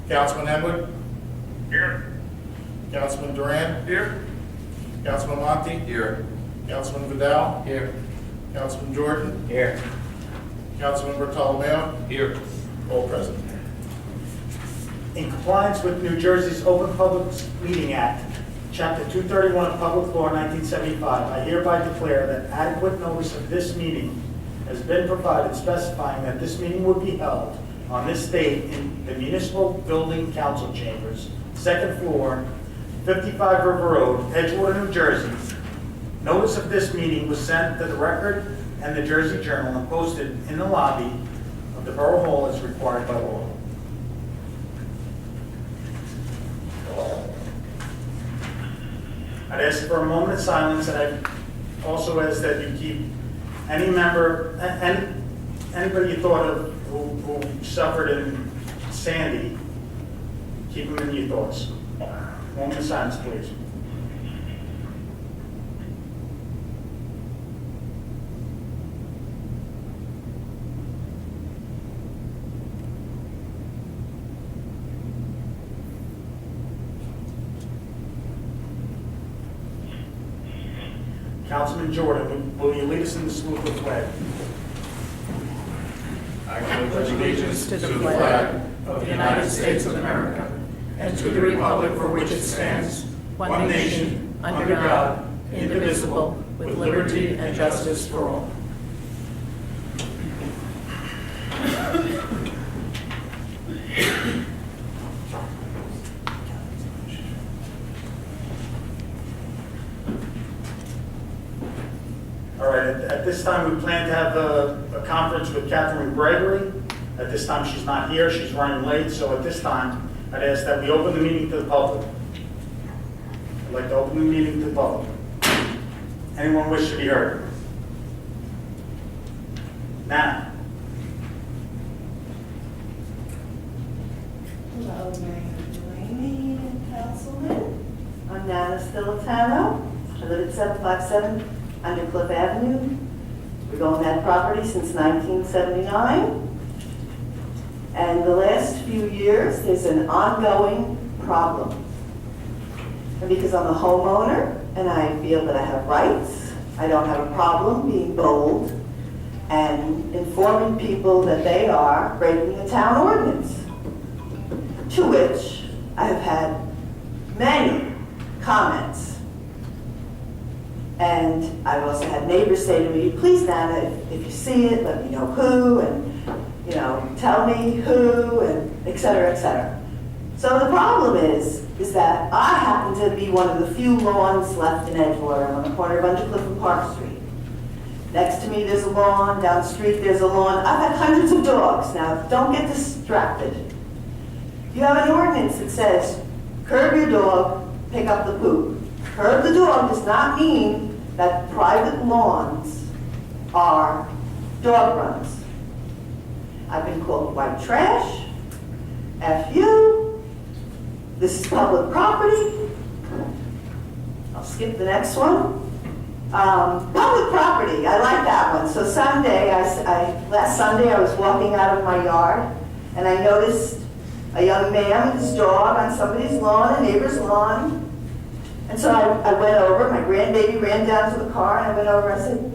Councilman Edward, Here. Councilman Duran, Here. Councilman Monty, Here. Councilman Vidal, Here. Councilman Jordan, Here. Councilman Bartolomeo, Here. all present. In compliance with New Jersey's Open Public Meeting Act, Chapter 231 of Public Law 1975, I hereby declare that adequate notice of this meeting has been provided specifying that this meeting will be held on this date in the Municipal Building Council Chambers, second floor, 55 River Road, Edgewater, New Jersey. Notice of this meeting was sent to the Record and the Jersey Journal and posted in the lobby of the Borough Hall as required by law. I'd ask for a moment of silence, and I'd also ask that you keep any member, anybody you thought of who suffered in Sandy, keep them in your thoughts. Moment of silence, please. Councilman Jordan, will you lead us in the salute to the flag? I pledge allegiance to the flag of the United States of America and to the republic for which it stands, one nation, under God, indivisible, with liberty and justice for all. All right, at this time, we plan to have a conference with Catherine Gregory. At this time, she's not here, she's running late, so at this time, I'd ask that we open the meeting to the public. I'd like to open the meeting to the public. Anyone wish to be heard? Nana? Hello, Mayor Delaney and Councilman. I'm Nana Stilatano. I live at 757 Undercliff Avenue. We've owned that property since 1979. And the last few years, there's an ongoing problem. And because I'm a homeowner and I feel that I have rights, I don't have a problem being bold and informing people that they are breaking the town ordinance. To which I have had many comments. And I've also had neighbors say to me, please, Nana, if you see it, let me know who, and tell me who, and et cetera, et cetera. So the problem is that I happen to be one of the few lawns left in Edgewater on the corner of Undercliff and Park Street. Next to me there's a lawn, down the street there's a lawn. I've had hundreds of dogs. Now, don't get distracted. You have an ordinance that says, curb your dog, pick up the poop. Curb the dog does not mean that private lawns are dog runs. I've been called white trash, F you, this is public property. I'll skip the next one. Public property, I like that one. So Sunday, last Sunday I was walking out of my yard and I noticed a young man with his dog on somebody's lawn, a neighbor's lawn. And so I went over, my grandbaby ran down to the car, and I went over and I said,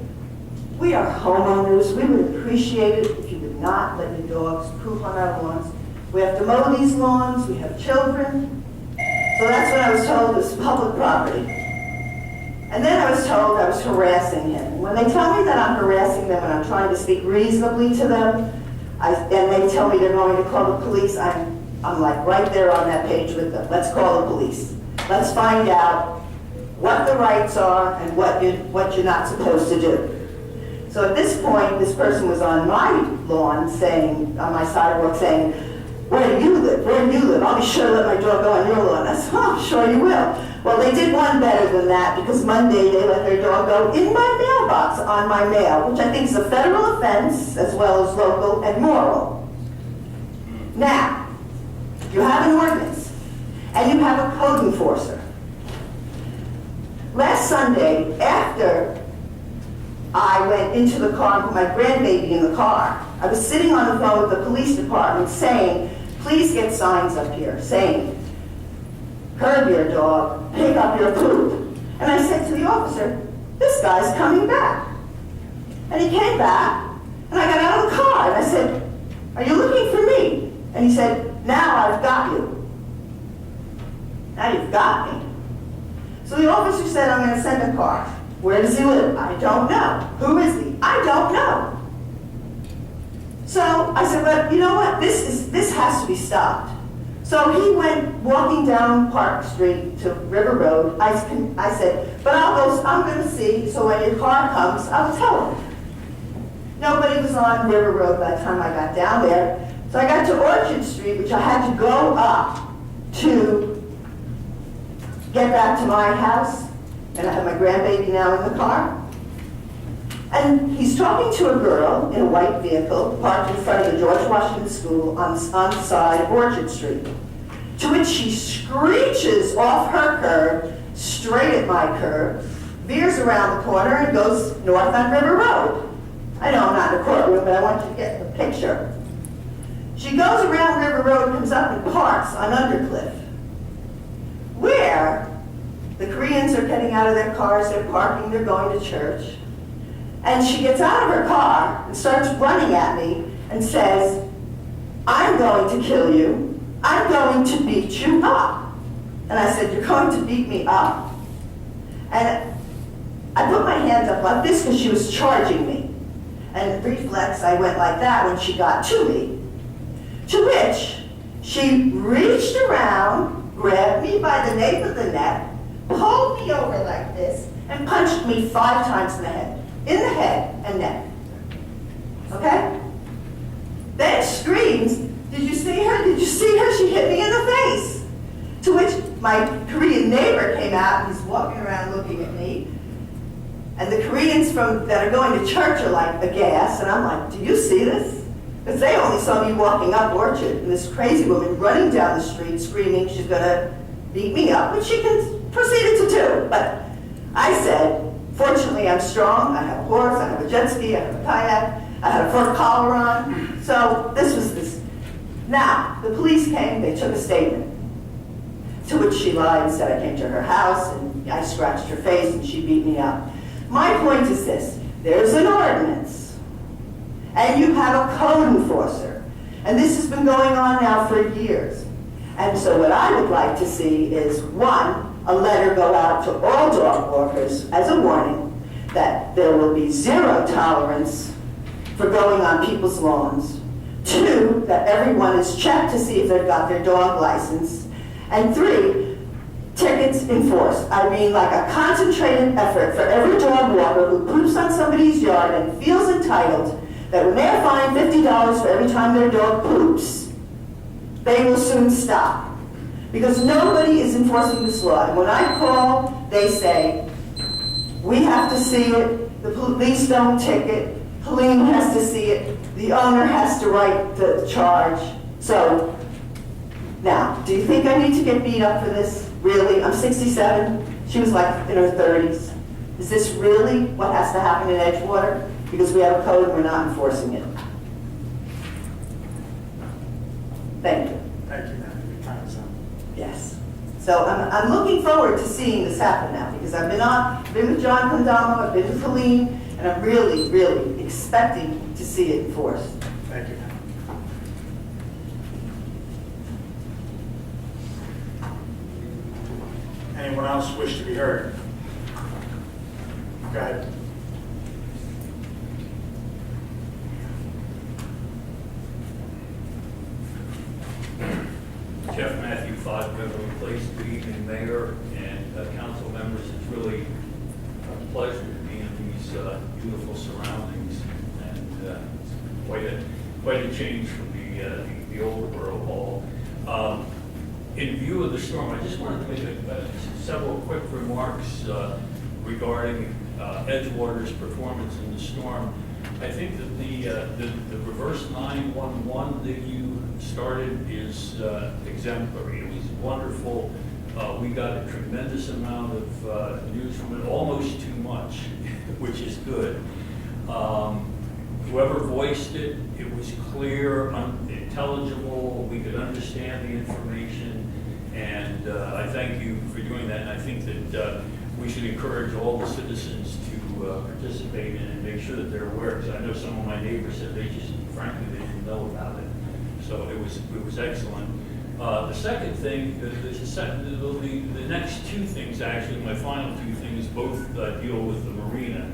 we are homeowners, we would appreciate it if you would not let your dogs poop on our lawns. We have to mow these lawns, we have children. So that's what I was told was public property. And then I was told I was harassing him. When they tell me that I'm harassing them and I'm trying to speak reasonably to them, and they tell me they're going to call the police, I'm like right there on that page with them. Let's call the police. Let's find out what the rights are and what you're not supposed to do. So at this point, this person was on my lawn saying, on my sidewalk saying, where do you live? Where do you live? I'll be sure to let my dog go on your lawn. I said, oh, sure you will. Well, they did one better than that because Monday they let their dog go in my mailbox on my mail, which I think is a federal offense as well as local and moral. Now, you have an ordinance and you have a code enforcer. Last Sunday, after I went into the car and put my grandbaby in the car, I was sitting on the phone with the police department saying, please get signs up here saying, curb your dog, pick up your poop. And I said to the officer, this guy's coming back. And he came back, and I got out of the car, and I said, are you looking for me? And he said, now I've got you. Now you've got me. So the officer said, I'm going to send a car. Where does he live? I don't know. Who is he? I don't know. So I said, but you know what? This has to be stopped. So he went walking down Park Street to River Road. I said, but I'm going to see, so when your car comes, I'll tell him. Nobody was on River Road by the time I got down there. So I got to Orchard Street, which I had to go up to get back to my house. And I have my grandbaby now in the car. And he's talking to a girl in a white vehicle parked in front of the George Washington School on the side of Orchard Street. To which she screeches off her curb, straight at my curb, veers around the corner and goes north on River Road. I know I'm not in the courtroom, but I want you to get the picture. She goes around River Road, comes up and parks on Undercliff, where the Koreans are getting out of their cars, they're parking, they're going to church. And she gets out of her car and starts running at me and says, I'm going to kill you. I'm going to beat you up. And I said, you're going to beat me up? And I put my hands up like this because she was charging me. And reflex, I went like that when she got to me. To which she reached around, grabbed me by the nape of the neck, pulled me over like this, and punched me 5 times in the head. In the head and neck. Okay? Then screams, did you see her? Did you see her? She hit me in the face. To which my Korean neighbor came out and he's walking around looking at me. And the Koreans that are going to church are like aghast. And I'm like, do you see this? Because they only saw me walking up Orchard and this crazy woman running down the street screaming she's going to beat me up, which she proceeded to do. But I said, fortunately, I'm strong. I have a horse, I have a jet ski, I have a kayak, I had a fur collar on. So this was this. Now, the police came, they took a statement. To which she lied and said I came to her house and I scratched her face and she beat me up. My point is this, there's an ordinance and you have a code enforcer. And this has been going on now for years. And so what I would like to see is, 1, a letter go out to all dog walkers as a warning that there will be 0 tolerance for going on people's lawns. 2, that everyone is checked to see if they've got their dog license. And 3, tickets enforced. I mean, like a concentrated effort for every dog walker who poops on somebody's yard and feels entitled that when they're fined $50 for every time their dog poops, they will soon stop. Because nobody is enforcing this law. And when I call, they say, we have to see it, the police don't ticket, Helene has to see it, the owner has to write the charge. So, now, do you think I need to get beat up for this? Really? I'm 67. She was like in her 30s. Is this really what has to happen in Edgewater? Because we have a code and we're not enforcing it. Thank you. Thank you, ma'am. Your time is up. Yes. So I'm looking forward to seeing this happen now because I've been with John Condamo, I've been with Helene, and I'm really, really expecting to see it enforced. Thank you, ma'am. Anyone else wish to be heard? Go ahead. Jeff Matthew, 5 Beverly Place. Good evening, Mayor and council members. It's really a pleasure to be in these beautiful surroundings, and it's quite a change from the old Borough Hall. In view of the storm, I just wanted to make several quick remarks regarding Edgewater's performance in the storm. I think that the reverse 911 that you started is exemplary. It was wonderful. We got a tremendous amount of news from it, almost too much, which is good. whoever voiced it, it was clear, intelligible, we could understand the information, and I thank you for doing that, and I think that we should encourage all the citizens to participate in it and make sure that they're aware, because I know some of my neighbors said they just, frankly, they didn't know about it. So it was excellent. The second thing, the next two things, actually, my final two things, both deal with the marina.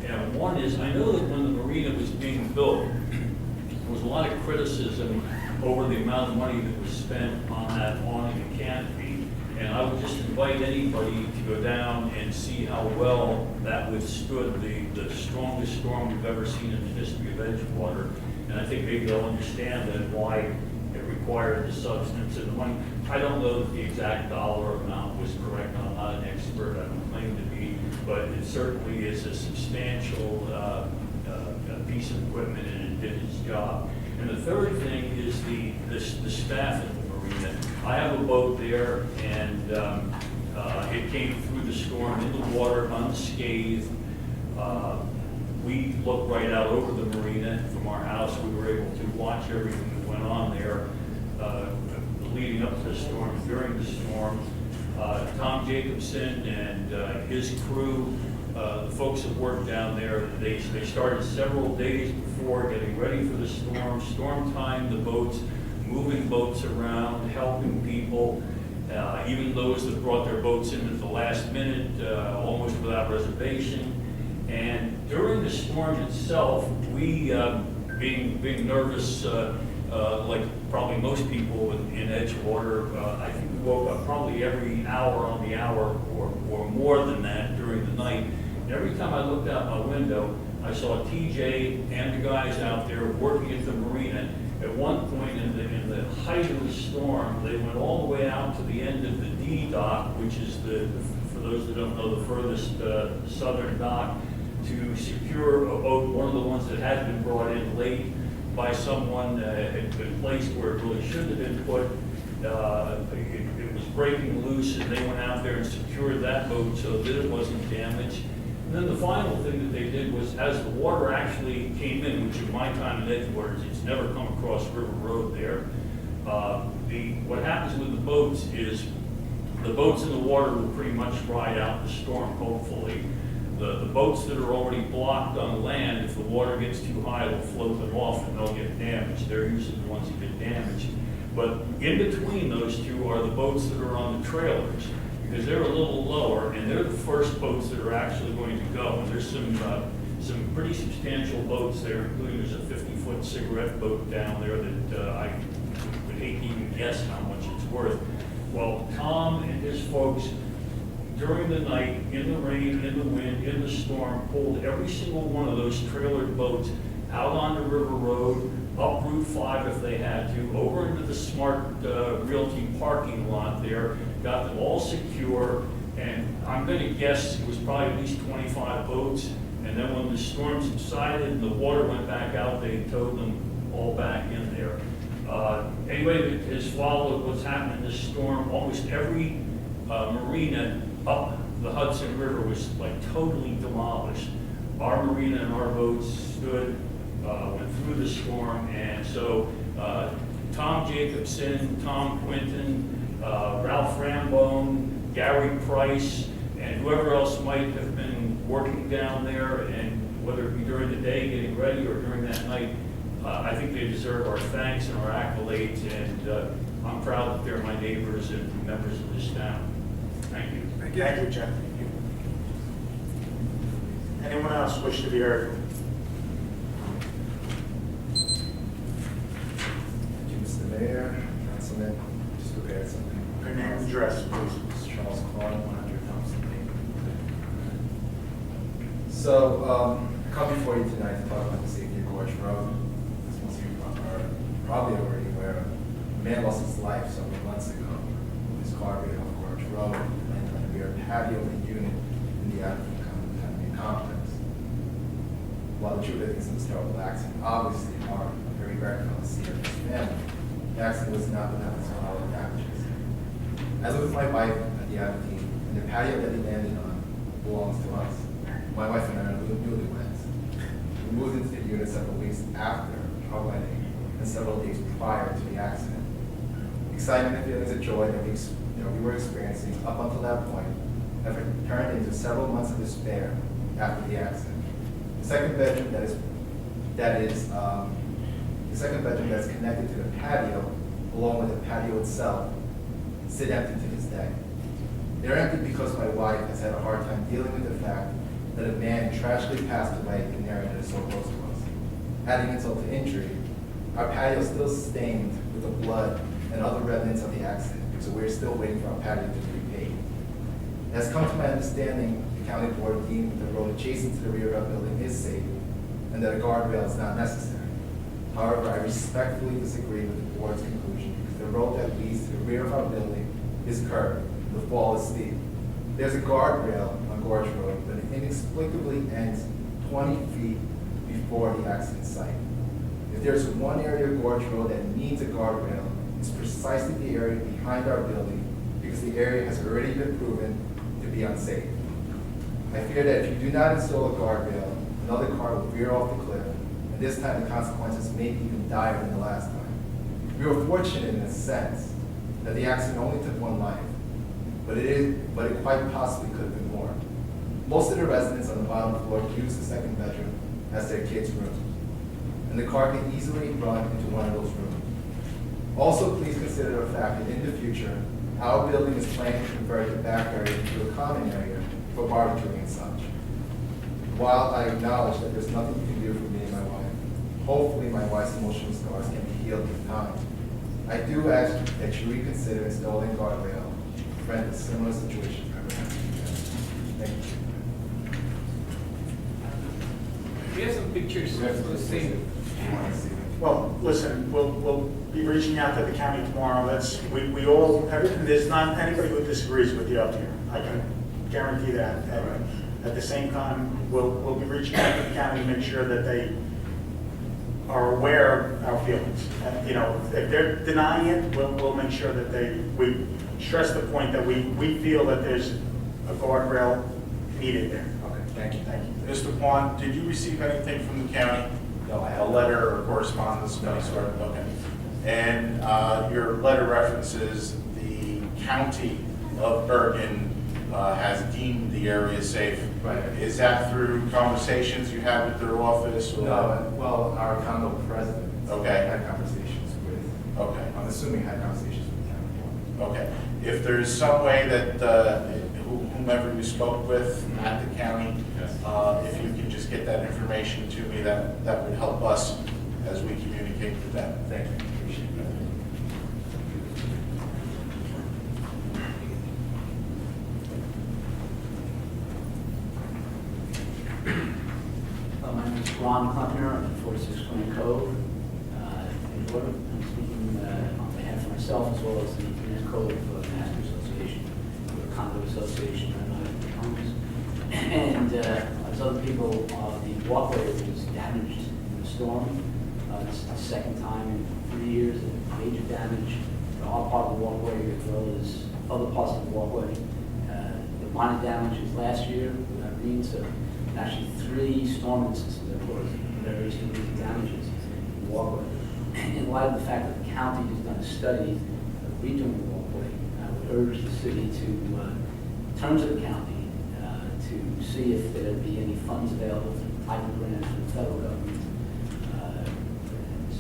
And one is, I know that when the marina was being built, there was a lot of criticism over the amount of money that was spent on that awning and canopy. And I would just invite anybody to go down and see how well that withstood the strongest storm we've ever seen in the history of Edgewater. And I think maybe they'll understand that why it required the substance and the money. I don't know that the exact dollar amount was correct. I'm not an expert. I don't claim to be, but it certainly is a substantial piece of equipment, and it did its job. And the third thing is the staff at the marina. I have a boat there, and it came through the storm in the water unscathed. We looked right out over the marina from our house. We were able to watch everything that went on there leading up to the storm, during the storm. Tom Jacobson and his crew, the folks that worked down there, they started several days before getting ready for the storm time the boats, moving boats around, helping people, even those that brought their boats in at the last minute, almost without reservation. And during the storm itself, we, being nervous, like probably most people in Edgewater, I think we woke up probably every hour on the hour or more than that during the night. And every time I looked out my window, I saw TJ and the guys out there working at the marina. At one point in the height of the storm, they went all the way out to the end of the D dock, which is for those that don't know, the furthest southern dock, to secure a boat, one of the ones that had been brought in late by someone, had been placed where it really shouldn't have been put. It was breaking loose, and they went out there and secured that boat so that it wasn't damaged. And then the final thing that they did was, as the water actually came in, which in my time in Edgewater, it's never come across River Road there. What happens with the boats is the boats in the water will pretty much ride out the storm, hopefully. The boats that are already blocked on land, if the water gets too high, it'll float them off and they'll get damaged. They're usually the ones that get damaged. But in between those two are the boats that are on the trailers, because they're a little lower, and they're the first boats that are actually going to go. And there's some pretty substantial boats there, including there's a 50-foot cigarette boat down there that I would hate to even guess how much it's worth. Well, Tom and his folks, during the night, in the rain, in the wind, in the storm, pulled every single one of those trailered boats out onto River Road, up Route 5 if they had to, over into the Smart Realty parking lot there, got them all secure, and I'm going to guess it was probably at least 25 boats, and then when the storm subsided and the water went back out, they towed them all back in there. Anyway, that has followed what's happened in this storm, almost every marina up the Hudson River was like totally demolished. Our marina and our boats stood, went through the storm, and so Tom Jacobson, Tom Quinton, Ralph Rambone, Gary Price, and whoever else might have been working down there, and whether it be during the day getting ready or during that night, I think they deserve our thanks and our accolades, and I'm proud that they're my neighbors and members of this town. Thank you. Thank you, Jeff. Anyone else wish to be heard? Thank you, Mr. Mayor, Councilman. Just prepared something. Your name and address, please. It's Charles Clark, 100 Thompson Lane. So, I come before you tonight to talk about the safety of Gorge Road. As most of you are probably already aware, a man lost his life several months ago when his car veered off Gorge Road and landed on the rear patio of a unit in the Avenue complex. While the truth is, it was a terrible accident. Obviously, are very grateful to see his family. The accident was not without its collateral damages. I live with my wife at the Avenue, and the patio that he landed on belongs to us. My wife and I are newlyweds. We moved into the unit several weeks after our wedding and several days prior to the accident. Excitement and feelings of joy that we were experiencing up until that point have turned into several months of despair after the accident. The second bedroom that's connected to the patio, along with the patio itself, sit empty to this day. They're empty because my wife has had a hard time dealing with the fact that a man tragically passed away in an area that is so close to us. Adding insult to injury, our patio is still stained with the blood and other remnants of the accident, so we're still waiting for our patio to be repaid. It has come to my understanding the county board deemed the road adjacent to the rear of our building is safe and that a guardrail is not necessary. However, I respectfully disagree with the board's conclusion because the road that leads to the rear of our building is curved, and the fall is steep. There's a guardrail on Gorge Road, but it inexplicably ends 20 feet before the accident site. If there's one area of Gorge Road that needs a guardrail, it's precisely the area behind our building because the area has already been proven to be unsafe. I fear that if you do not install a guardrail, another car will veer off the cliff, and this time the consequences may be even dire than the last time. We were fortunate in a sense that the accident only took one life, but it quite possibly could have been more. Most of the residents on the bottom floor use the second bedroom as their kids' room, and the car can easily run into one of those rooms. Also, please consider the fact that in the future, our building is planning to convert the back area into a common area for barbecuing and such. While I acknowledge that there's nothing you can do for me and my wife, hopefully my wife's emotional scars can be healed with time. I do ask that you reconsider installing guardrail to prevent a similar situation from ever happening again. Thank you. We have some pictures of the scene. Well, listen, we'll be reaching out to the county tomorrow. There's not anybody who disagrees with you up here. I can guarantee that. At the same time, we'll be reaching out to the county to make sure that they are aware of our feelings. And, if they're denying it, we'll make sure that we stress the point that we feel that there's a guardrail needed there. Okay, thank you. Thank you. Mr. Quan, did you receive anything from the county? No, I A haven't. letter or correspondence of any sort? Okay. And your letter references the county of Bergen has deemed the area safe. Right. Is that through conversations you had with their office? Or? No, well, our condo president Okay. had conversations with, Okay. I'm assuming had conversations with the county board. Okay. If there's some way that whomever you spoke with at the county, if you can just get that information to me, that would help us as we communicate with them. Thank you, appreciate that. My name is Ron Kleppner, I'm at 46 Glen Cove, Edgewater. I'm speaking on behalf of myself as well as the Glen Cove Master Association, or condo association, and homes. And as other people, the walkway was damaged in the storm. This is the second time in 3 years of major damage to our part of the walkway as well as other parts of the walkway. The minor damage was last year with Irene, so actually 3 storm instances that caused very significant damages in the walkway. In light of the fact that the county has done a study of redoing the walkway, I would urge the city to turn to the county to see if there'd be any funds available through type of grants from the federal government.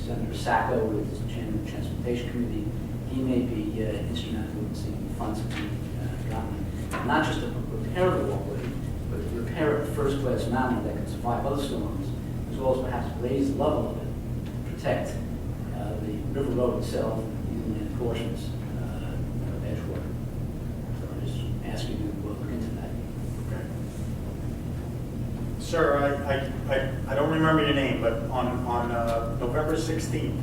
Senator Sacco, who is the chairman of the Transportation Committee, he may be instrumental in seeing funds to be gotten, not just to repair the walkway, but to repair it in a first-class manner that can survive other storms, as well as perhaps raise the level of it, protect the river road itself, and the portions of Edgewater. So I just ask you to look into that. Okay. Sir, I don't remember your name, but on November 16th,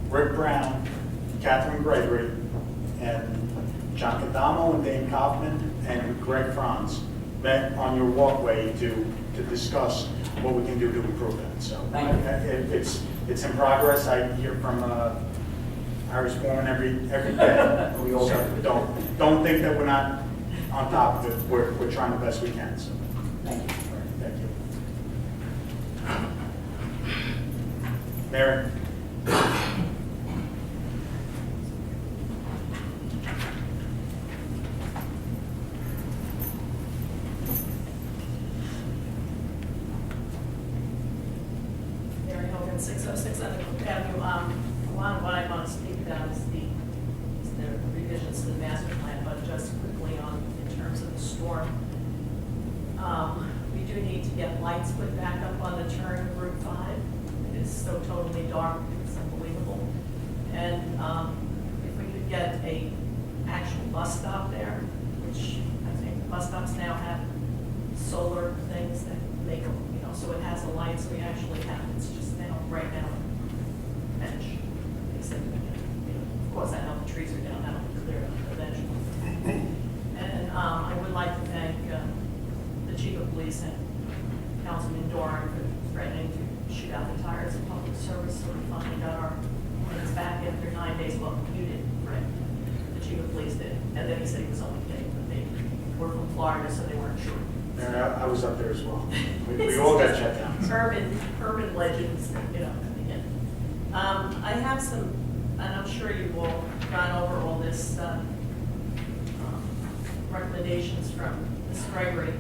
Rick Brown, Catherine Gregory, and John Cadamo and Dane Kaufman and Greg Franz met on your walkway to discuss what we can do to improve that. So Thank you. it's in progress. I hear from Irish Foreman every day. We all So do. don't think that we're not on top of it. We're trying the best we can. So Thank you. thank you. Mary? Mary Hogan, 606 Edgewater Avenue. A lot of what I want to speak about is the revisions to the master plan, but just quickly on, in terms of the storm. We do need to get lights put back up on the turn of Route 5. It is so totally dark, it's unbelievable. And if we could get a actual bus stop there, which I think bus stops now have solar things that make them, you know, so it has the lights we actually have. It's just now, right now, bench. Except, you know, of course, I know the trees are down, that'll be cleared up eventually. And I would like to thank the chief of police and Councilman Doran for threatening to shoot out the tires of public service, so we finally got our planes back after 9 days. Well, you did, Fred. The chief of police did. And then he said he was only kidding, but they were from Florida, so they weren't sure. Mary, I was up there as well. We all got shut down. Urban legends, you know, again. I have some, and I'm sure you've all gone over all this, recommendations from Ms. Gregory.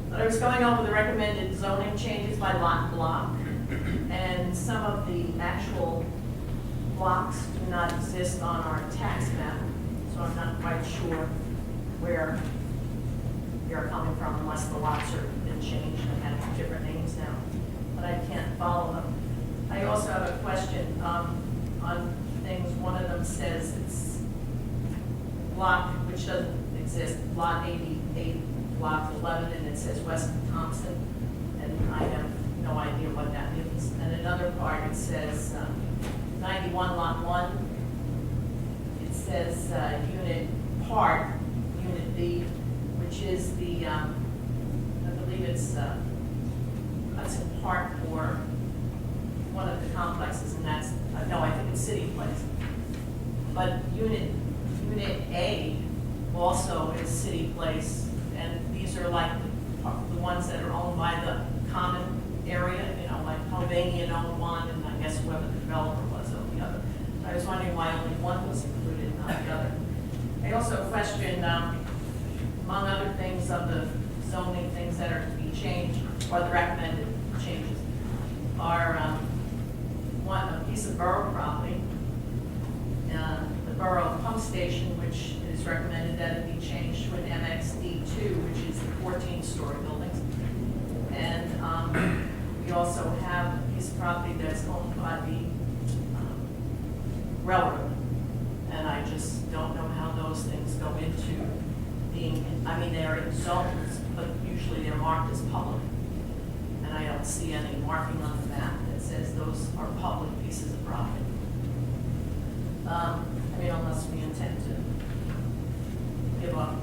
But I was going over the recommended zoning changes by lot and block, and some of the actual blocks do not exist on our tax map, so I'm not quite sure where you're coming from unless the lots are been changed and have different names now, but I can't follow them. I also have a question on things. One of them says it's block, which doesn't exist, lot 88, block 11, and it says West Thompson, and I have no idea what that means. And another part, it says 91, lot 1. It says unit part, unit B, which is the, I believe it's Hudson Park or one of the complexes, and that's, no, I think it's City Place. But unit A also is City Place, and these are like the ones that are owned by the common area, you know, like Albanian owned one, and I guess whoever the developer was owned the other. I was wondering why only one was included and not the other. I also questioned, among other things, of the zoning things that are to be changed, or the recommended changes, are a piece of borough property, the borough pump station, which is recommended that it be changed to an MXD2, which is the 14-story buildings. And we also have a piece of property that's owned by the railroad. And I just don't know how those things go into being, I mean, they're in zones, but usually they're marked as public. And I don't see any marking on the map that says those are public pieces of property. I mean, unless we intend to give up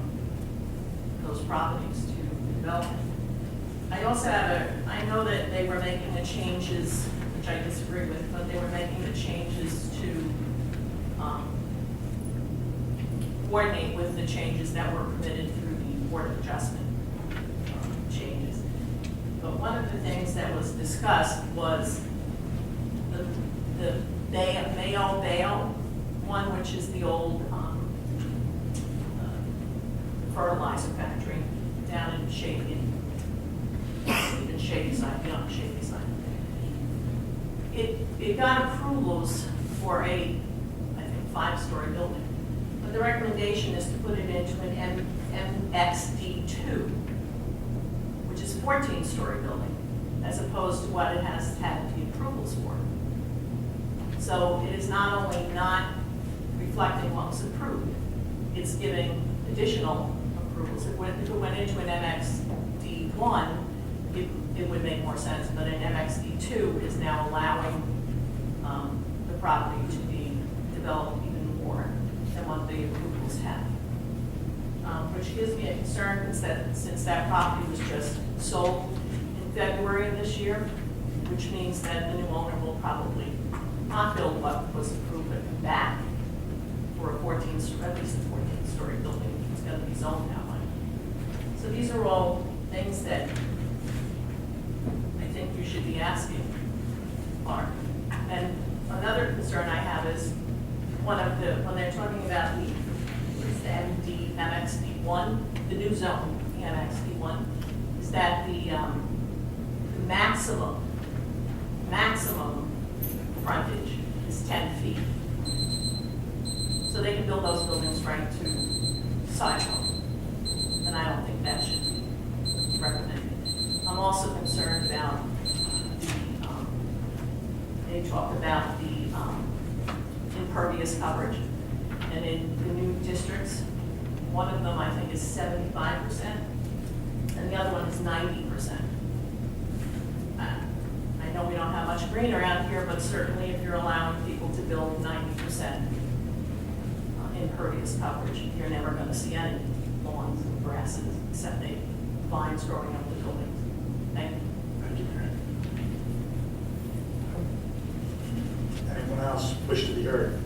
those properties to development. I also have I know that they were making the changes, which I disagree with, but they were making the changes to coordinate with the changes that were permitted through the Board of Adjustment changes. But one of the things that was discussed was the Mayo one, which is the old fertilizer factory down in Shady Side, beyond Shady Side. It got approvals for I think, 5-story building. But the recommendation is to put it into an MXD2, which is a 14-story building, as opposed to what it has had the approvals for. So it is not only not reflecting what was approved, it's giving additional approvals. If it went into an MXD1, it would make more sense, but an MXD2 is now allowing the property to be developed even more than what the approvals have. Which gives me a concern since that property was just sold in February of this year, which means that the new owner will probably not build what was approved but come back for at least a 14-story building. It's going to be zoned that way. So these are all things that I think you should be asking park. And another concern I have is when they're talking about the MD, MXD1, the new zone, the MXD1, is that the maximum frontage is 10 feet. So they can build those buildings right to sidewalk. And I don't think that should be recommended. I'm also concerned about they talked about the impervious coverage. And in the new districts, one of them I think is 75%, and the other one is 90%. I know we don't have much green around here, but certainly if you're allowing people to build 90% impervious coverage, you're never going to see any lawns and grasses except maybe vines growing up the buildings. Thank you. Thank you, Mary. Anyone else wish to be heard?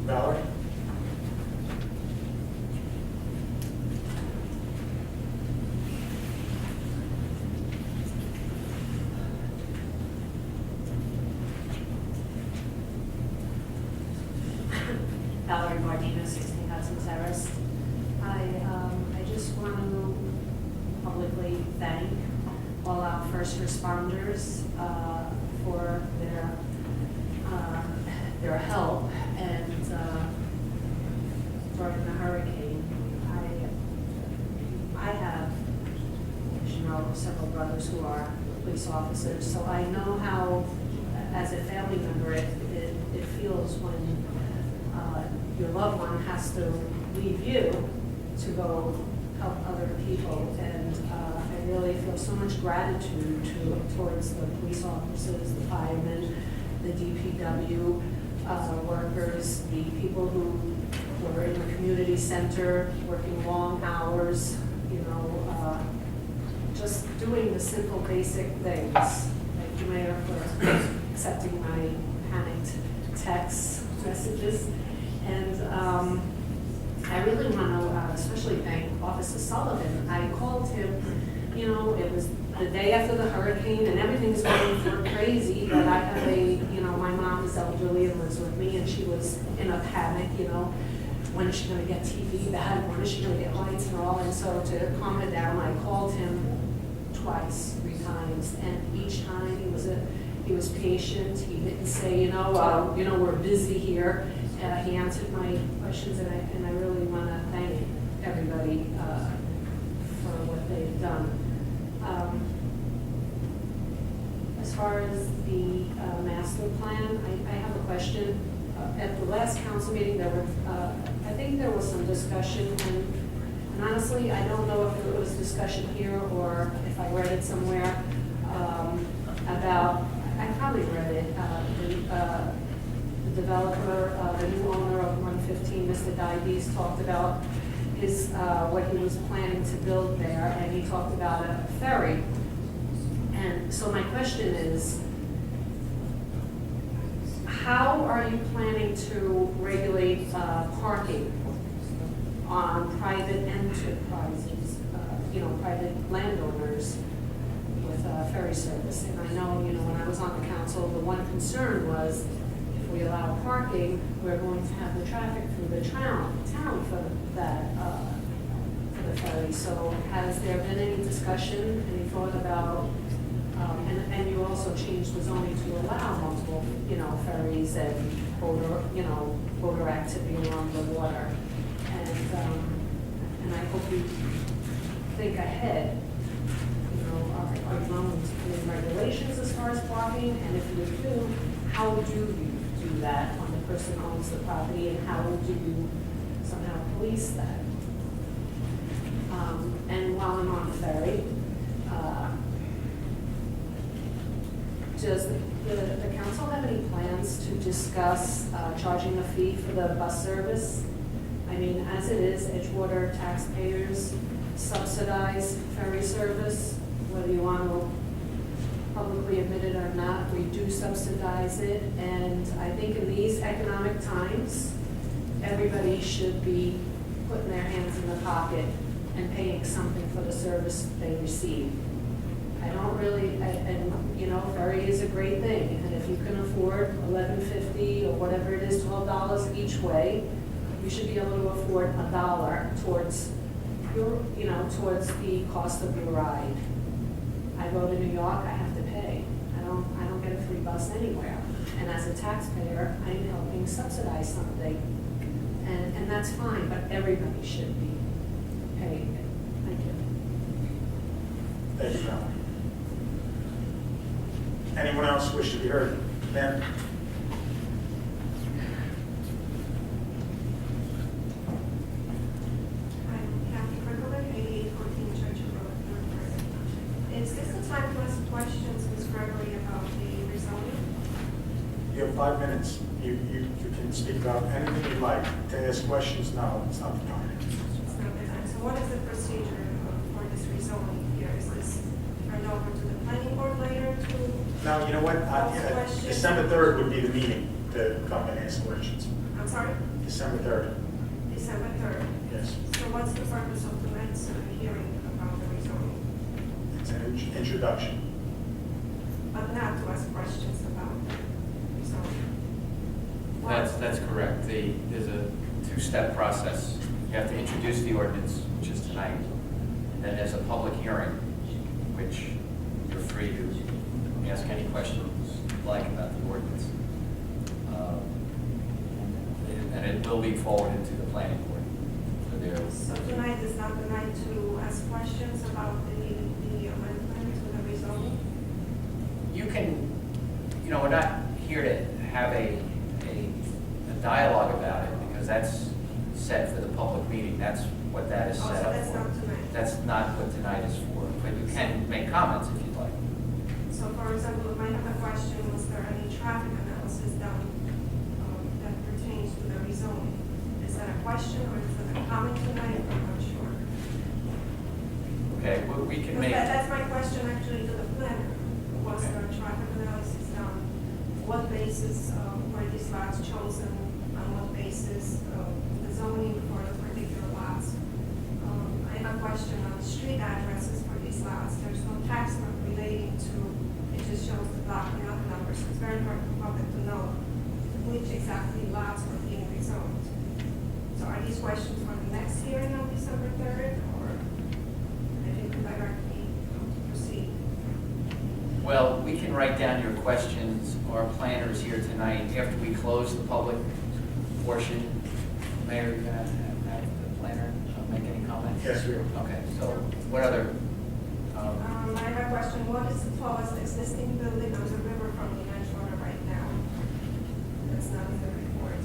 Valerie? Valerie Bardino, 16 Hudson Terrace. I just want to publicly thank all our first responders for their help and during the hurricane. I have, as you know, several brothers who are police officers, so I know how, as a family member, it feels when your loved one has to leave you to go help other people. And I really feel so much gratitude towards the police officers, the firemen, the DPW workers, the people who were in the community center, working long hours, just doing the simple basic things. Thank you, Mayor, for accepting my panicked text messages. And I really want to especially thank Officer Sullivan. I called him, it was the day after the hurricane and everything's going for crazy, but I have my mom is elderly and lives with me, and she was in a panic, when is she going to get TV back? When is she going to get lights and all? And so to calm her down, I called him twice, 3 times, and each time he was patient. He didn't say, we're busy here. He answered my questions, and I really want to thank everybody for what they've done. As far as the master plan, I have a question. At the last council meeting, I think there was some discussion, and honestly, I don't know if there was discussion here or if I read it somewhere about, I probably read it, the developer, the new owner of 115, Mr. Dives, talked about what he was planning to build there, and he talked about a ferry. And so my question is, how are you planning to regulate parking on private enterprises, private landowners with ferry service? And I know, when I was on the council, the one concern was if we allow parking, we're going to have the traffic through the town for that, for the ferry. So has there been any discussion, any thought about, and you also changed the zoning to allow multiple, ferries and boater activity along the water. And I hope you think ahead. Are you going to put in regulations as far as parking? And if you do, how do you do that when the person owns the property, and how do you somehow police that? And while I'm on the ferry, does the council have any plans to discuss charging a fee for the bus service? I mean, as it is, Edgewater taxpayers subsidize ferry service, whether you want to publicly admit it or not, we do subsidize it. And I think in these economic times, everybody should be putting their hands in the pocket and paying something for the service they receive. I don't really, and, you know, ferry is a great thing, and if you can afford $11.50 or whatever it is, $12 each way, you should be able to afford $1 towards your, you know, towards the cost of your ride. I go to New York, I have to pay. I don't get a free bus anywhere. And as a taxpayer, I'm helping subsidize something. And that's fine, but everybody should be paying it. Thank you. Thank you, John. Anyone else wish to be heard? Ben? I'm Kathy Crickleman, 8814 Churchill Road, North. Is this the time to ask questions, Ms. Gregory, about the rezoning? You have 5 minutes. You can speak about anything you like. To ask questions, no, it's not the time. It's not the time. So what is the procedure for this rezoning here? Is this turned over to the planning board later to? No, you know what? Questions? December 3rd would be the meeting to come and ask questions. I'm sorry? December 3rd, December 3rd. yes. So what's the purpose of tonight's hearing about the rezoning? It's an introduction. But not to ask questions about the rezoning? That's correct. There's a two-step process. You have to introduce the ordinance, which is tonight, and then there's a public hearing, which you're free to ask any questions you like about the ordinance. And it will be forwarded to the planning board for their. So tonight is not the night to ask questions about the amendment to the rezoning? You can, you know, we're not here to have a dialogue about it, because that's set for the public meeting. That's what that is Oh, set so up that's for. not tonight. That's not what tonight is for, but you can make comments if you'd like. So for example, if I have a question, was there any traffic analysis done that pertains to the rezoning? Is that a question or is it a comment tonight? I'm not sure. Okay, well, we can Because make, that's my question actually to the planner. Was Okay. there a traffic analysis done? What basis were these lots chosen? On what basis the zoning for the particular lots? I have a question on street addresses for these lots. There's no tax map relating to, it just shows the block and lot numbers. So it's very hard for the public to know which exactly lots were being rezoned. So are these questions for the next hearing on December 3rd, or if you can direct me to proceed? well, we can write down your questions. Our planner is here tonight. After we close the public portion, Mayor, you gonna have the planner make any comments? Yes, we are. Okay, so what other, I have a question. What is the tallest existing building on the river from the Edgewater right now? That's not in the report.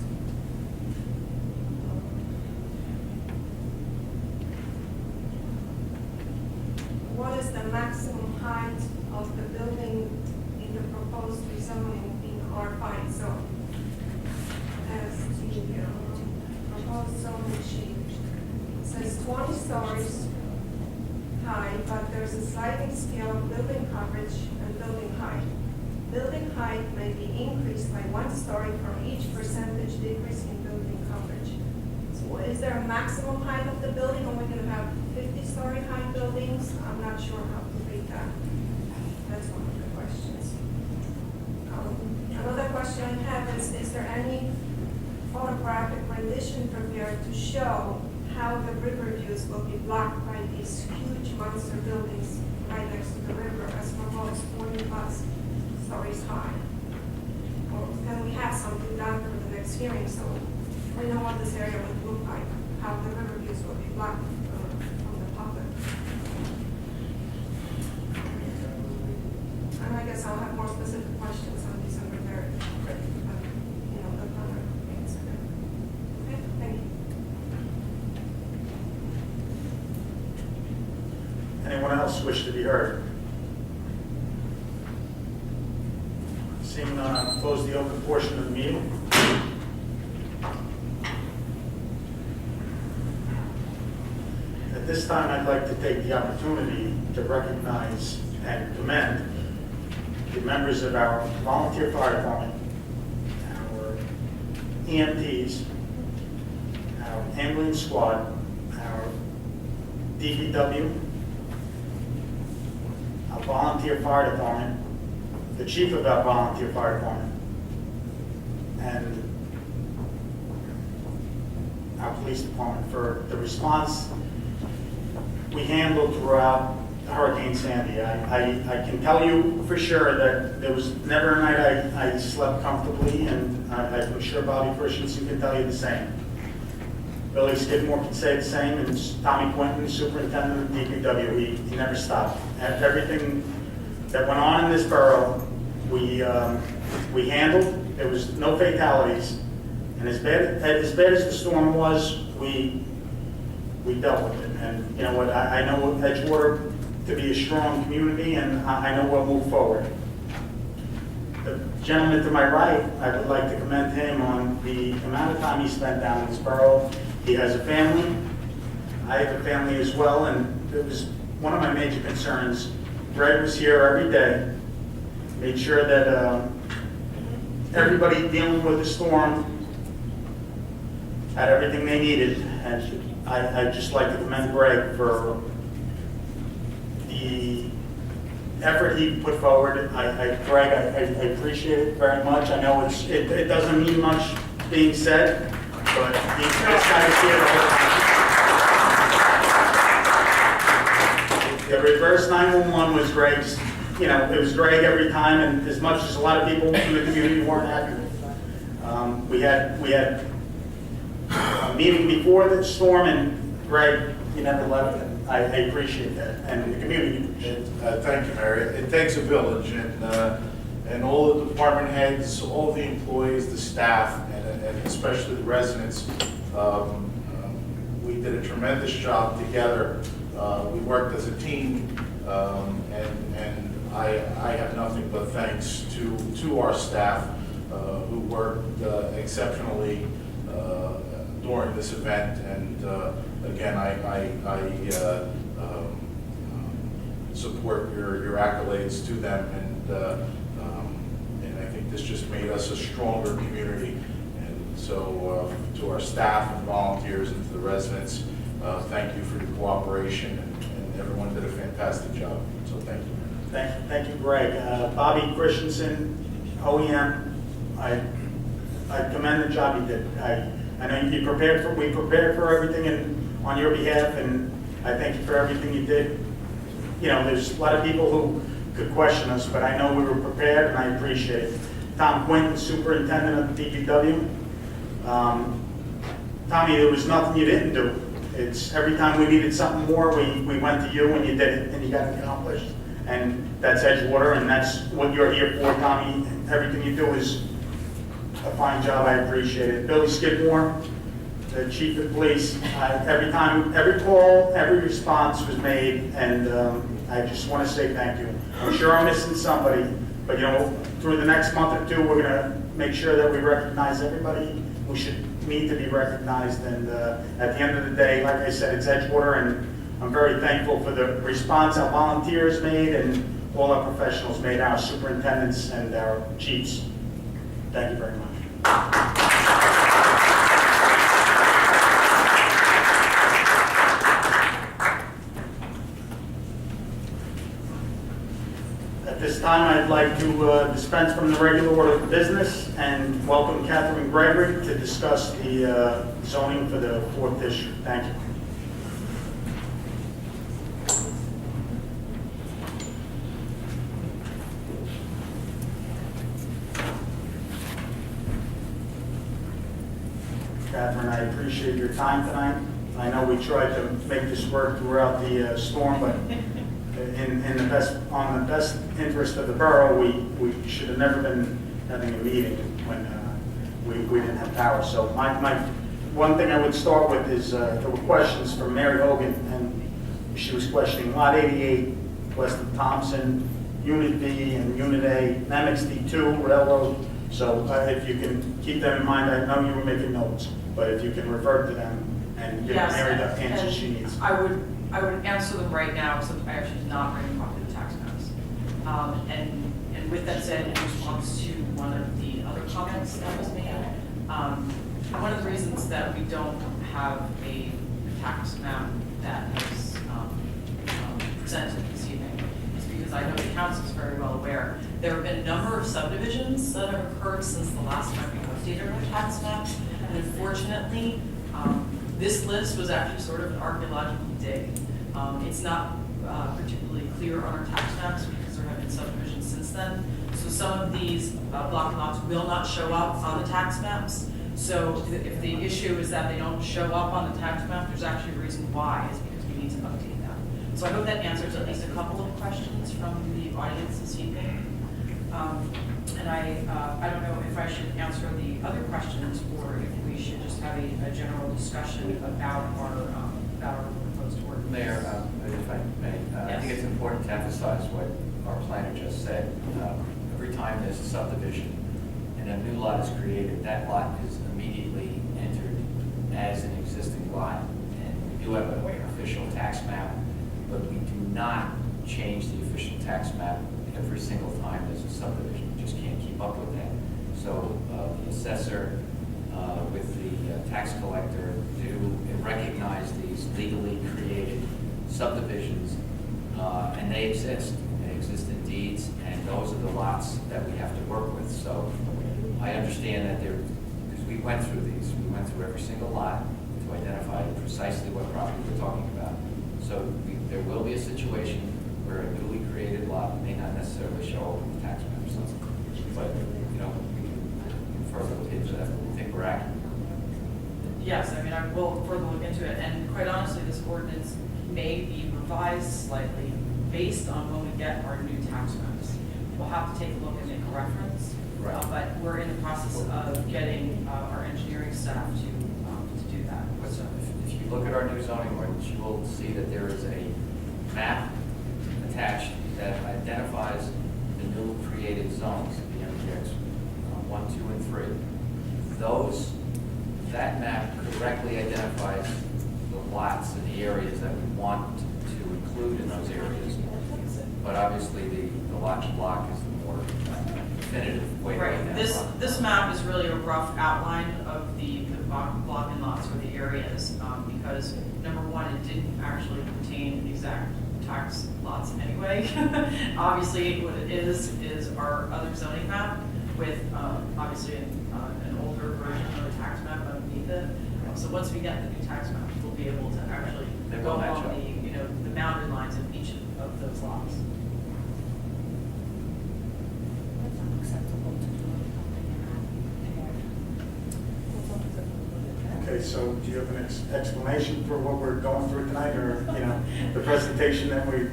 What is the maximum height of the building in the proposed rezoning in R5 zone? As the proposed zoning sheet says 20 stories high, but there's a sliding scale of building coverage and building height. Building height may be increased by 1 story for each percentage decrease in building coverage. So is there a maximum height of the building, or we're going to have 50-story high buildings? I'm not sure how to read that. That's one of the questions. Another question I have is there any photographic rendition prepared to show how the river views will be blocked by these huge monster buildings right next to the river as proposed 40+ stories high? Or can we have something done for the next hearing so we know what this area would look like, how the river views will be blocked from the public? And I guess I'll have more specific questions on December 3rd. You know, the planner answer them. Okay, thank you. Anyone else wish to be heard? Seeing none, I'll close the open portion of the meeting. At this time, I'd like to take the opportunity to recognize and commend the members of our volunteer fire department, our EMTs, our ambulance squad, our DPW, our volunteer fire department, the chief of that volunteer fire department, and our police department for the response we handled throughout Hurricane Sandy. I can tell you for sure that there was never a night I slept comfortably, and I'm sure Bobby Christensen can tell you the same. Billy Skidmore can say the same, and Tommy Quinton, superintendent of DPW, he never stopped. And everything that went on in this borough, we handled. There was no fatalities, and as bad as the storm was, we dealt with it. And you know what? I know Edgewater to be a strong community, and I know we'll move forward. The gentleman to my right, I would like to commend him on the amount of time he spent down in this borough. He has a family. I have a family as well, and it was one of my major concerns. Greg was here every day, made sure that everybody dealing with the storm had everything they needed, and I'd just like to commend Greg for the effort he put forward. Greg, I appreciate it very much. I know it doesn't mean much being said, but this guy is here all the time. The reverse 911 was Greg's, you know, it was Greg every time, and as much as a lot of people in the community weren't happy with it. We had a meeting before the storm, and Greg, you never left, and I appreciate that, and the community appreciates it. Thank you, Mary. It takes a village, and all the department heads, all the employees, the staff, and especially the residents. We did a tremendous job together. We worked as a team, and I have nothing but thanks to our staff who worked exceptionally during this event. And again, I support your accolades to them, and I think this just made us a stronger community. And so to our staff and volunteers and to the residents, thank you for your cooperation, and everyone did a fantastic job. So thank you. Thank you, Greg. Bobby Christensen, OEM, I commend the job you did. I know we prepared for everything on your behalf, and I thank you for everything you did. You know, there's a lot of people who could question us, but I know we were prepared, and I appreciate it. Tom Quinton, superintendent of the DPW. Tommy, there was nothing you didn't do. It's every time we needed something more, we went to you, and you did it, and you got it accomplished. And that's Edgewater, and that's what you're here for, Tommy. Everything you do is a fine job. I appreciate it. Billy Skidmore, the chief of police. Every call, every response was made, and I just want to say thank you. I'm sure I'm missing somebody, but you know, through the next month or two, we're going to make sure that we recognize everybody who should need to be recognized. And at the end of the day, like I said, it's Edgewater, and I'm very thankful for the response our volunteers made and all our professionals made, our superintendents and our chiefs. Thank you very much. At this time, I'd like to dispense from the regular order of business and welcome Catherine Gregory to discuss the zoning for the 4th District. Thank you. Catherine, I appreciate your time tonight. I know we tried to make this work throughout the storm, but on the best interest of the borough, we should have never been having a meeting when we didn't have power. So my one thing I would start with is there were questions from Mary Hogan, and she was questioning Lot 88 west of Thompson, Unit B and Unit A, Nemex D2, Railroad. So if you can keep them in mind, I know you were making notes, but if you can refer to them and give Mary the answers she needs. I would answer them right now, except I actually did not bring a copy of the tax maps. And with that said, in response to one of the other comments that was made, one of the reasons that we don't have a tax map that is presented this evening is because because I know the council is very well aware, there have been a number of subdivisions that have occurred since the last time we updated our tax maps. And unfortunately, this list was actually sort of an archaeological dig. It's not particularly clear on our tax maps because there have been subdivisions since then. So some of these block lots will not show up on the tax maps. So if the issue is that they don't show up on the tax map, there's actually a reason why, is because we need to update them. So I hope that answers at least a couple of questions from the audience this evening. And I don't know if I should answer the other questions or if we should just have a general discussion about our proposed ordinance. Mayor, if I may, I think it's important to emphasize what our planner just said. Every time there's a subdivision and a new lot is created, that lot is immediately entered as an existing lot. And we do have an official tax map, but we do not change the official tax map every single time there's a subdivision. We just can't keep up with that. So the assessor with the tax collector do recognize these legally created subdivisions, and they exist. They exist in deeds, and those are the lots that we have to work with. So I understand that because we went through these, we went through every single lot to identify precisely what property we're talking about. So there will be a situation where a newly created lot may not necessarily show up in the tax map. But, you know, we can further look into that. We think we're accurate. Yes, I mean, I will further look into it, and quite honestly, this ordinance may be revised slightly based on when we get our new tax maps. We'll have to take a look and make a reference, Right. But we're in the process of getting our engineering staff to do that. So if you look at our new zoning ordinance, you will see that there is a map attached that identifies the new created zones, the MPX 1, 2, and 3. That map correctly identifies the lots and the areas that we want to include in those areas. But obviously, the lot and block is the more definitive way to Right, identify. this map is really a rough outline of the block and lots or the areas, because number one, it didn't actually contain exact tax lots anyway. Obviously, what it is our other zoning map with, obviously, an older version of the tax map underneath it. So once we get the new tax map, we'll be able to actually They go will match on up. the boundary lines of each of those lots. That's unacceptable to do it. Okay, so do you have an explanation for what we're going through tonight, or, the presentation that we?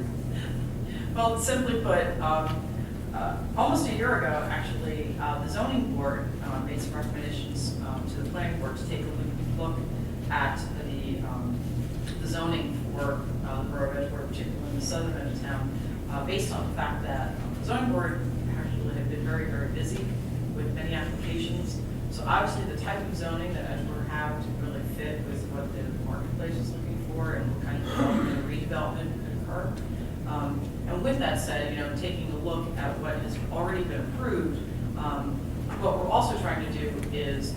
Well, simply put, almost a year ago, actually, the zoning board made some recommendations to the planning board to take a look at the zoning for the borough of Edgewater, particularly in the southern end of town, based on the fact that the zoning board actually had been very, very busy with many applications. So obviously, the type of zoning that Edgewater have to really fit with what the marketplace is looking for and what kind of development and redevelopment could occur. And with that said, taking a look at what has already been approved, what we're also trying to do is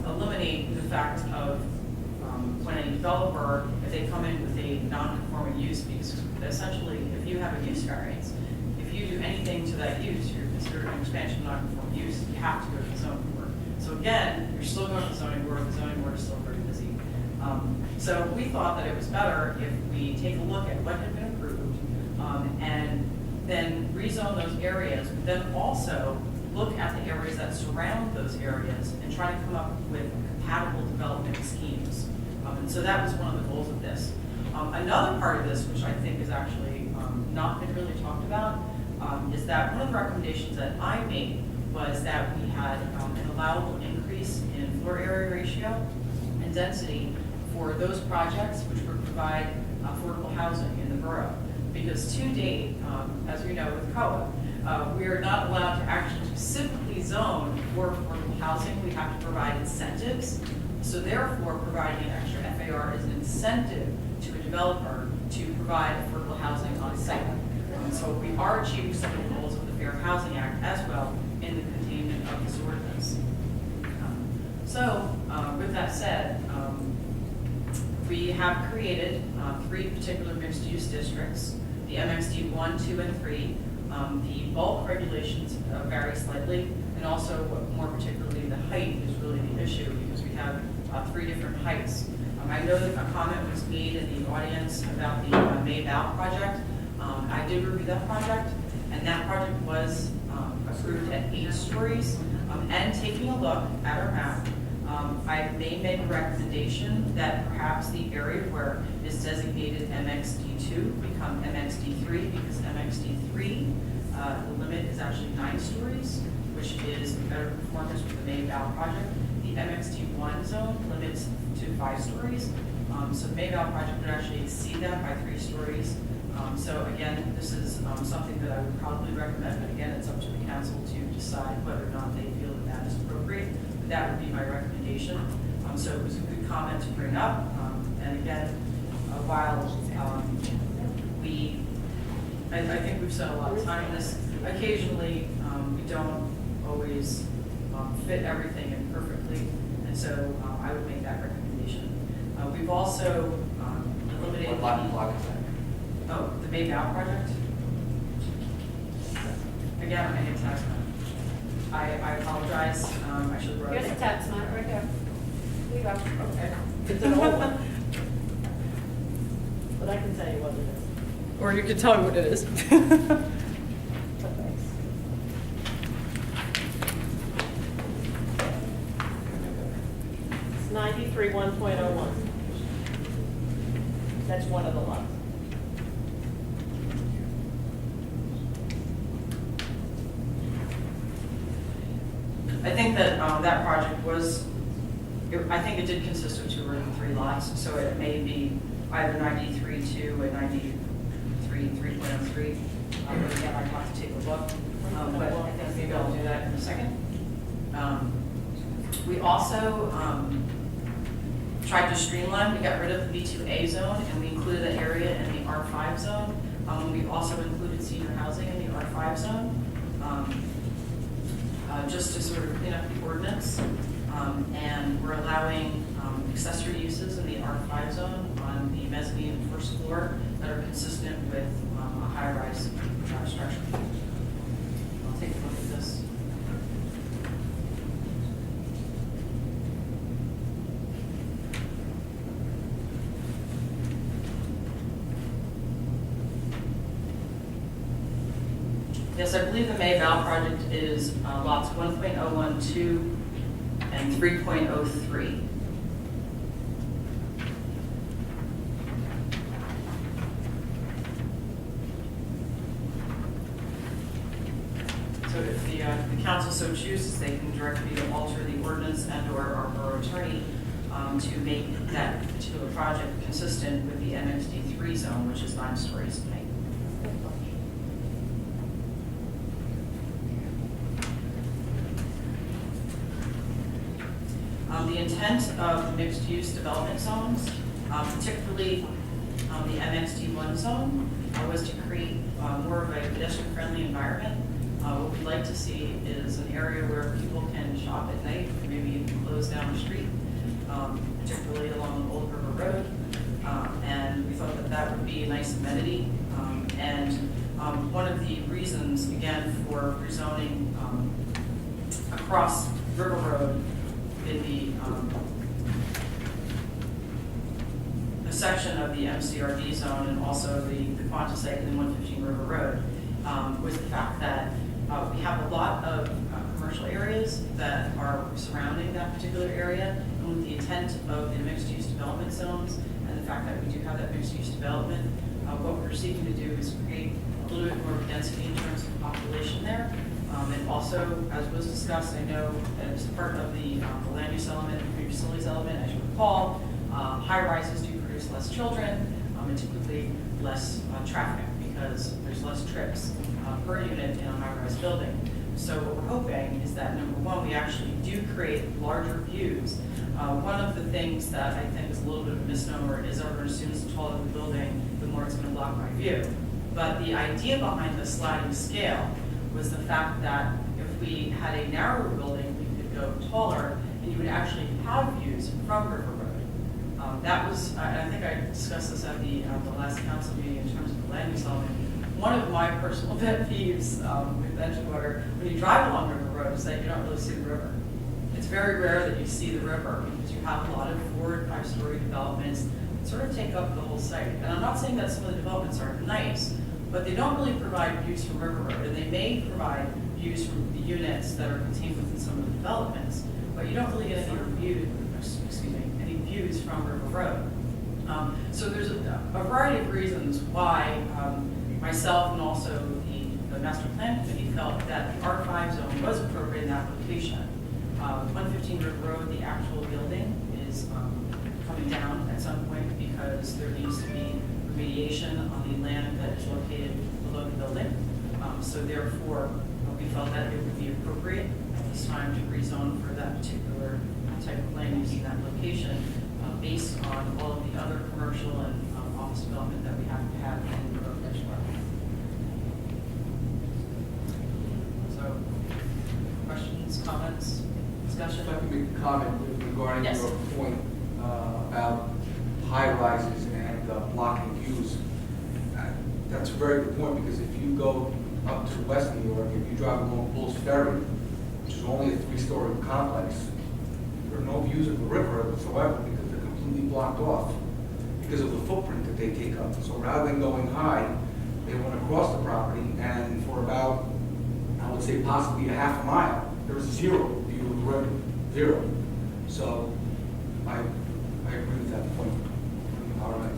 eliminate the fact of when a developer, if they come in with a non-conforming use, because essentially, if you have a use variance, if you do anything to that use, you're considered an expansion of non-conforming use, you have to go to the zoning board. So again, you're still going to the zoning board is still very busy. So we thought that it was better if we take a look at what had been approved, and then rezone those areas, but then also look at the areas that surround those areas and try to come up with compatible development schemes. And so that was one of the goals of this. Another part of this, which I think is actually not been really talked about, is that one of the recommendations that I made was that we had an allowable increase in floor area ratio and density for those projects which would provide affordable housing in the borough. Because to date, as we know with COA, we are not allowed to actually specifically zone for affordable housing. We have to provide incentives. So therefore, providing an extra FAR is an incentive to a developer to provide affordable housing on site. So we are achieving some of the goals of the Fair Housing Act as well in the containment of this ordinance. With that said, we have created 3 particular mixed-use districts. The the MXD 1, 2, and 3. The bulk regulations vary slightly, and also more particularly the height is really the issue because we have 3 different heights. I know that a comment was made in the audience about the Maybell project. I did review that project, and that project was approved at 8 stories. And taking a look at our map, I may make a recommendation that perhaps the area where is designated MXD2 become MXD3 because MXD3, the limit is actually 9 stories, which is better performance with the Maybell project. The MXD1 zone limits to 5 stories. So the Maybell project would actually exceed that by 3 stories. So again, this is something that I would probably recommend, but again, it's up to the council to decide whether or not they feel that that is appropriate. But that would be my recommendation. So it was a good comment to bring up. And again, while I think we've spent a lot of time on this, occasionally we don't always fit everything in perfectly, and so I would make that recommendation. We've also eliminated. What block is that? Oh, the Maybell project? Again, I hate tax map. I apologize, I should have wrote Here's it. the tax map right there. Here you go. Okay. It's an old one. But I can tell you what it is. Or you can tell me what it is. It's 93 1.01. That's one of the lots. I think that that project was, I think it did consist of 2 or 3 lots, so it may be either 93.2 or 93 3.03. But again, I'd have to take a look, but I think maybe I'll do that in a second. We also tried to streamline. We got rid of the B2A zone, and we included that area in the R5 zone. We also included senior housing in the R5 zone. Just to sort of clean up the ordinance, and we're allowing accessory uses in the R5 zone on the mezzanine and first floor that are consistent with a high-rise structure. I'll take a look at this. Yes, I believe the Maybell project is lots 1.012 and 3.03. So if the council so chooses, they can direct me to alter the ordinance and/or our borough attorney to make that particular project consistent with the MXD3 zone, which is 9 stories in height. The intent of the mixed-use development zones, particularly the MXD1 zone, was to create more of a pedestrian-friendly environment. What we'd like to see is an area where people can shop at night, maybe even close down the street, particularly along Old River Road. And we thought that that would be a nice amenity. And one of the reasons, again, for rezoning across River Road in the section of the MCRD zone and also the Quanta site in 115 River Road was the fact that we have a lot of commercial areas that are surrounding that particular area, and with the intent of the mixed-use development zones and the fact that we do have that mixed-use development, what we're seeking to do is create a little bit more density in terms of population there. And also, as was discussed, I know as part of the land use element and community facilities element, as you recall, high rises do produce less children and typically less traffic because there's less trips per unit in a high-rise building. So what we're hoping is that, number one, we actually do create larger views. One of the things that I think is a little bit of a misnomer is everyone assumes the taller the building, the more it's going to block my view. But the idea behind the sliding scale was the fact that if we had a narrower building, we could go taller, and you would actually have views from River Road. That was, I think I discussed this at the last council meeting in terms of the land use element. one of my personal pet peeves with Edgewater, when you drive along River Road, is that you don't really see the river. It's very rare that you see the river because you have a lot of 4- and 5-story developments that sort of take up the whole site. And I'm not saying that some of the developments aren't nice, but they don't really provide views from River Road. And they may provide views from the units that are contained within some of the developments, but you don't really get any any views from River Road. So there's a variety of reasons why myself and also the master plan committee felt that the R5 zone was appropriate in that location. 115 River Road, the actual building is coming down at some point because there needs to be remediation on the land that is located below the building. So therefore, we felt that it would be appropriate at this time to rezone for that particular type of land use in that location, based on all of the other commercial and office development that we have to have in the road Edgewater. So, questions, comments, discussion? If I could make a comment regarding Yes. your point about high rises and blocking views. That's a very good point, because if you go up to West New York, if you drive along Bull's Ferry, which is only a 3-story complex, there are no views of the river whatsoever because they're completely blocked off because of the footprint that they take up. So rather than going high, they went across the property, and for about, I would say possibly a half a mile, there's zero view of the river, zero. So I agree with that point. All right.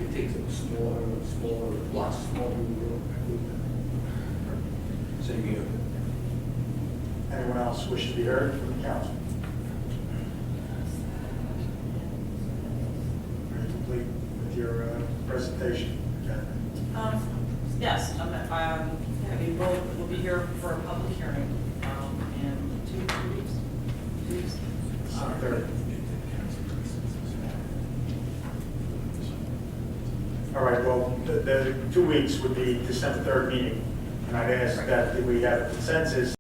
It takes a smaller, lots smaller view of the river. I agree with that. Same here. Anyone else wish to be heard from the council? Are you complete with your presentation, Jennifer? Yes, I mean, we'll be here for a public hearing in 2 weeks. 2 weeks. Third. All right, well, the 2 weeks would be December 3rd meeting, and I'd ask that we have a consensus